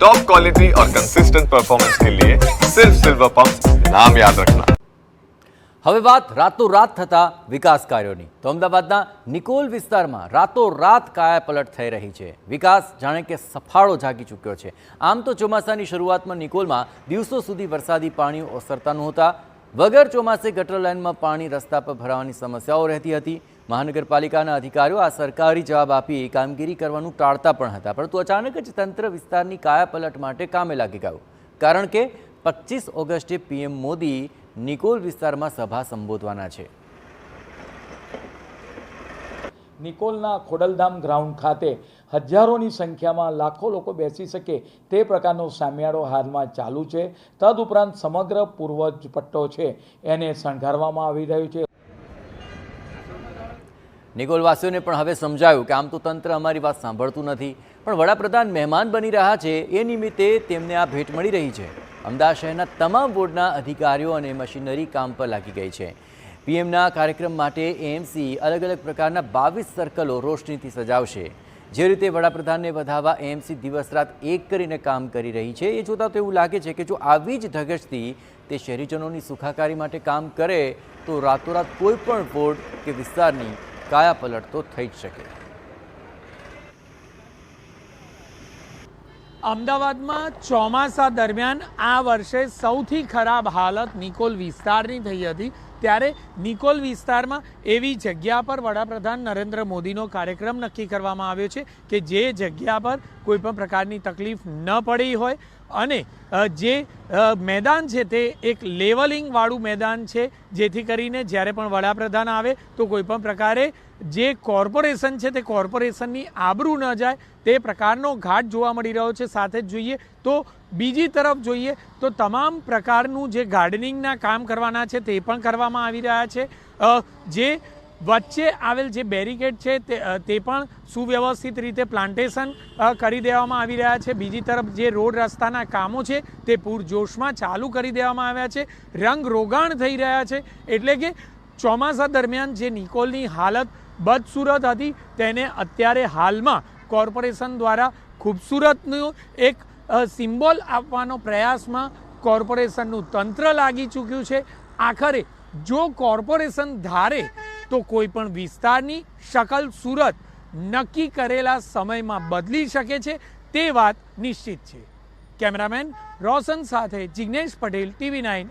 Top quality और consistent performance के लिए सिर्फ सिल्वर पंप नाम याद रखना। હવે વાત રાતોરાત થતા વિકાસ કાર્યોની તો અમદાવાદના નિકોલ વિસ્તારમાં રાતોરાત કાયાપલટ થઈ રહી છે। વિકાસ જાણે કે સફાળો જાગી ચૂક્યો છે। આમ તો ચોમાસાની શરૂઆતમાં નિકોલમાં દિવસો સુધી વરસાદી પાણી ઓસરતા નહોતા। વગર ચોમાસે ગટર લાઇનમાં પાણી રસ્તા પર ભરાવાની સમસ્યાઓ રહેતી હતી। મહાનગરપાલિકાના અધિકારીઓ આ સરકારી જવાબ આપી કામગીરી કરવાનું ટાળતા પણ હતા, પરંતુ અચાનક જ તંત્ર વિસ્તારની કાયાપલટ માટે કામે લાગી ગયું, કારણ કે 25 ઓગસ્ટે પીએમ મોદી નિકોલ વિસ્તારમાં સભા સંબોધવાના છે। નિકોલના ખોડલધામ ગ્રાઉન્ડ ખાતે હજારોની સંખ્યામાં લાખો લોકો બેસી શકે તે પ્રકારનો સામિયાળો હાલમાં ચાલુ છે। તદુપરાંત સમગ્ર પૂર્વ પટ્ટો છે એને શણગારવામાં આવી રહ્યું છે। નિકોલવાસીઓને પણ હવે સમજાયું કે આમ તો તંત્ર અમારી વાત સાંભળતું નથી, પણ વડાપ્રધાન મહેમાન બની રહ્યા છે એ નિમિત્તે તેમને આ ભેટ મળી રહી છે। અમદાવાદ શહેરના તમામ બોર્ડના અધિકારીઓ અને મશીનરી કામ પર લાગી ગઈ છે। પીએમના કાર્યક્રમ માટે એએમસી અલગ અલગ પ્રકારના 22 સર્કલો રોશનીથી સજાવશે। જે રીતે વડાપ્રધાનને વધાવવા એએમસી દિવસ રાત એક કરીને કામ કરી રહી છે, એ જોતાં તો એવું લાગે છે કે જો આવી જ ધગશથી તે શહેરીજનોની સુખાકારી માટે કામ કરે તો રાતોરાત કોઈ પણ બોર્ડ કે વિસ્તારની કાયાપલટ તો થઈ જ શકે। અમદાવાદમાં ચોમાસા દરમિયાન આ વર્ષે સૌથી ખરાબ હાલત નિકોલ વિસ્તારની થઈ હતી, ત્યારે નિકોલ વિસ્તારમાં એવી જગ્યા પર વડાપ્રધાન નરેન્દ્ર મોદીનો કાર્યક્રમ નક્કી કરવામાં આવ્યો છે કે જે જગ્યા પર કોઈ પણ પ્રકારની તકલીફ ન પડી હોય અને જે મેદાન છે તે એક લેવલિંગવાળું મેદાન છે, જેથી કરીને જ્યારે પણ વડાપ્રધાન આવે તો કોઈ પણ પ્રકારે જે કોર્પોરેશન છે તે કોર્પોરેશનની આબરૂ ન જાય તે પ્રકારનો ઘાટ જોવા મળી રહ્યો છે। સાથે જ જોઈએ તો બીજી તરફ જોઈએ તો તમામ પ્રકારનું જે ગાર્ડનિંગના કામ કરવાના છે તે પણ કરવામાં આવી રહ્યા છે। જે વચ્ચે આવેલ જે બેરિકેડ છે તે પણ સુવ્યવસ્થિત રીતે પ્લાન્ટેશન કરી દેવામાં આવી રહ્યા છે। બીજી તરફ જે રોડ રસ્તાના કામો છે તે પૂરજોશમાં ચાલુ કરી દેવામાં આવ્યા છે, રંગ રોગાણ થઈ રહ્યા છે। એટલે કે ચોમાસા દરમિયાન જે નિકોલની હાલત બદસુરત હતી તેને અત્યારે હાલમાં કોર્પોરેશન દ્વારા ખૂબસૂરતનું એક સિમ્બોલ આપવાનો પ્રયાસમાં કોર્પોરેશનનું તંત્ર લાગી ચૂક્યું છે। આખરે જો કોર્પોરેશન ધારે તો કોઈ પણ વિસ્તારની શકલ સુરત નક્કી કરેલા સમયમાં બદલી શકે છે, તે વાત નિશ્ચિત છે। કેમેરામેન રોશન સાથે જિગ્નેશ પટેલ, TV9